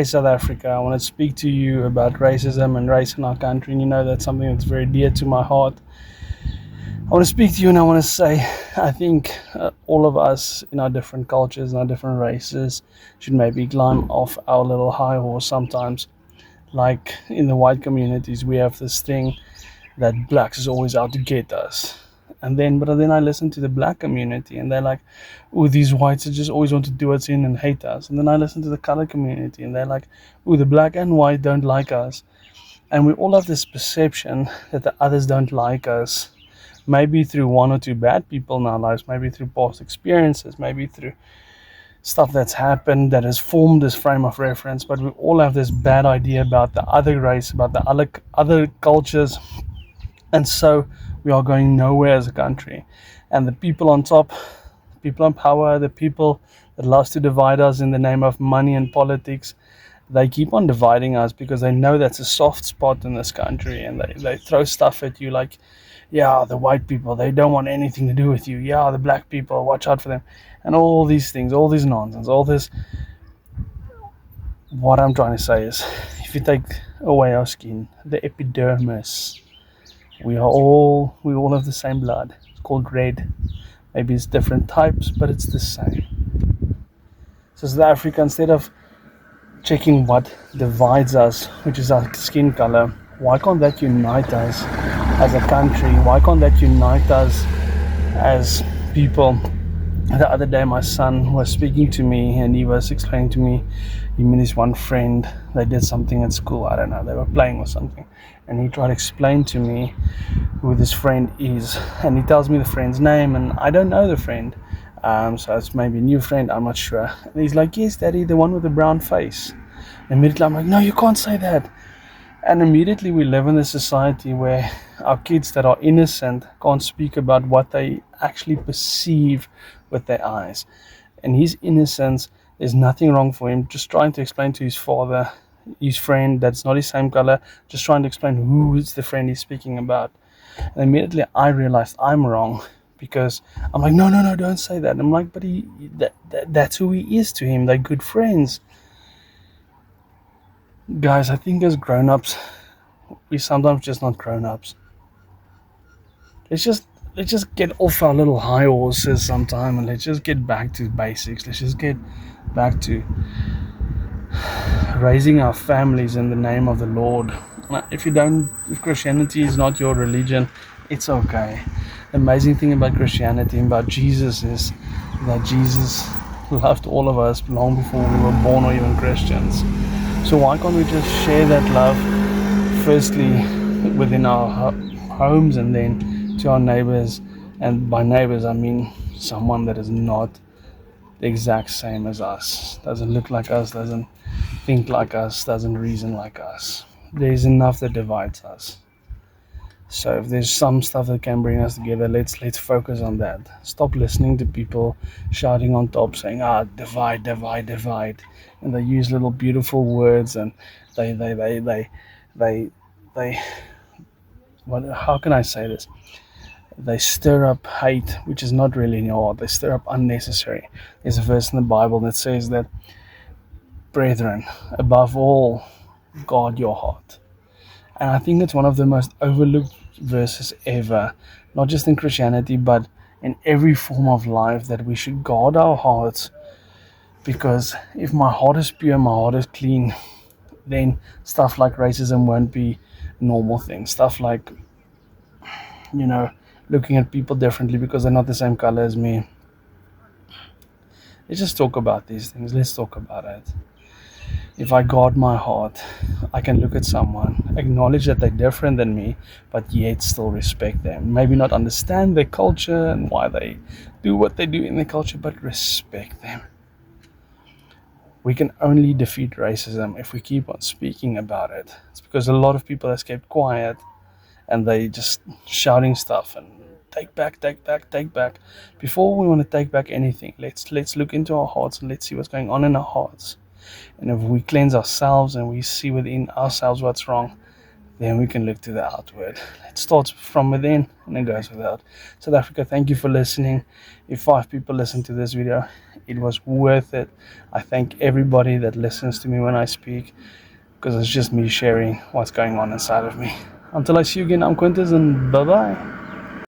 Hey South Africa, I want to speak to you about racism and race in our country, and you know that's something that's very dear to my heart. I want to speak to you and I want to say I think all of us in our different cultures and our different races should maybe climb off our little high horse sometimes. Like in the white communities, we have this thing that blacks is always out to get us. But then I listen to the black community and they're like, oh, these whites are just always want to do us in and hate us. And then I listen to the color community and they're like, oh, the black and white don't like us. And we all have this perception that the others don't like us. Maybe through one or two bad people in our lives, maybe through past experiences, maybe through stuff that's happened that has formed this frame of reference. But we all have this bad idea about the other race, about the other cultures, and so we are going nowhere as a country. And the people on top, people in power, the people that loves to divide us in the name of money and politics, they keep on dividing us because they know that's a soft spot in this country, and they throw stuff at you like, yeah, the white people, they don't want anything to do with you. Yeah, the black people, watch out for them. And all these things, all this nonsense, all this. What I'm trying to say is, if you take away our skin, the epidermis, we all have the same blood. It's called red. Maybe it's different types, but it's the same. So South Africa, instead of checking what divides us, which is our skin color, why can't that unite us as a country? Why can't that unite us as people? The other day my son was speaking to me and he was explaining to me him and his one friend, they did something at school, I don't know, they were playing or something, and he tried to explain to me who this friend is, and he tells me the friend's name and I don't know the friend. So it's maybe a new friend, I'm not sure. And he's like, yes daddy, the one with the brown face. And immediately I'm like, no, you can't say that. And immediately we live in a society where our kids that are innocent can't speak about what they actually perceive with their eyes. And his innocence, there's nothing wrong for him, just trying to explain to his father, his friend that's not his same color, just trying to explain who is the friend he's speaking about. And immediately I realized I'm wrong, because I'm like, no, no, no, don't say that. I'm like, but that's who he is to him. They're good friends. Guys, I think as grown-ups, we sometimes just not grown-ups. Let's just get off our little high horses sometime and let's just get back to basics. Let's just get back to raising our families in the name of the Lord. If Christianity is not your religion, it's okay. The amazing thing about Christianity and about Jesus is that Jesus loved all of us long before we were born or even Christians. So why can't we just share that love firstly within our homes and then to our neighbors? And by neighbors I mean someone that is not the exact same as us, doesn't look like us, doesn't think like us, doesn't reason like us. There's enough that divides us. So if there's some stuff that can bring us together, let's focus on that. Stop listening to people shouting on top saying, divide, divide, divide. And they use little beautiful words and they what how can I say this? They stir up hate, which is not really in your heart. They stir up unnecessary. There's a verse in the Bible that says that, brethren, above all, guard your heart. And I think it's one of the most overlooked verses ever, not just in Christianity, but in every form of life, that we should guard our hearts. Because if my heart is pure, my heart is clean, then stuff like racism won't be a normal thing. Stuff like, looking at people differently because they're not the same color as me. Let's just talk about these things. Let's talk about it. If I guard my heart, I can look at someone, acknowledge that they're different than me, but yet still respect them. Maybe not understand their culture and why they do what they do in their culture, but respect them. We can only defeat racism if we keep on speaking about it. It's because a lot of people have kept quiet and they just shouting stuff and take back, take back, take back. Before we want to take back anything, let's look into our hearts and let's see what's going on in our hearts. And if we cleanse ourselves and we see within ourselves what's wrong, then we can look to the outward. It starts from within and it goes without. South Africa, thank you for listening. If 5 people listen to this video, it was worth it. I thank everybody that listens to me when I speak, because it's just me sharing what's going on inside of me. Until I see you again, I'm Quintus, and bye bye.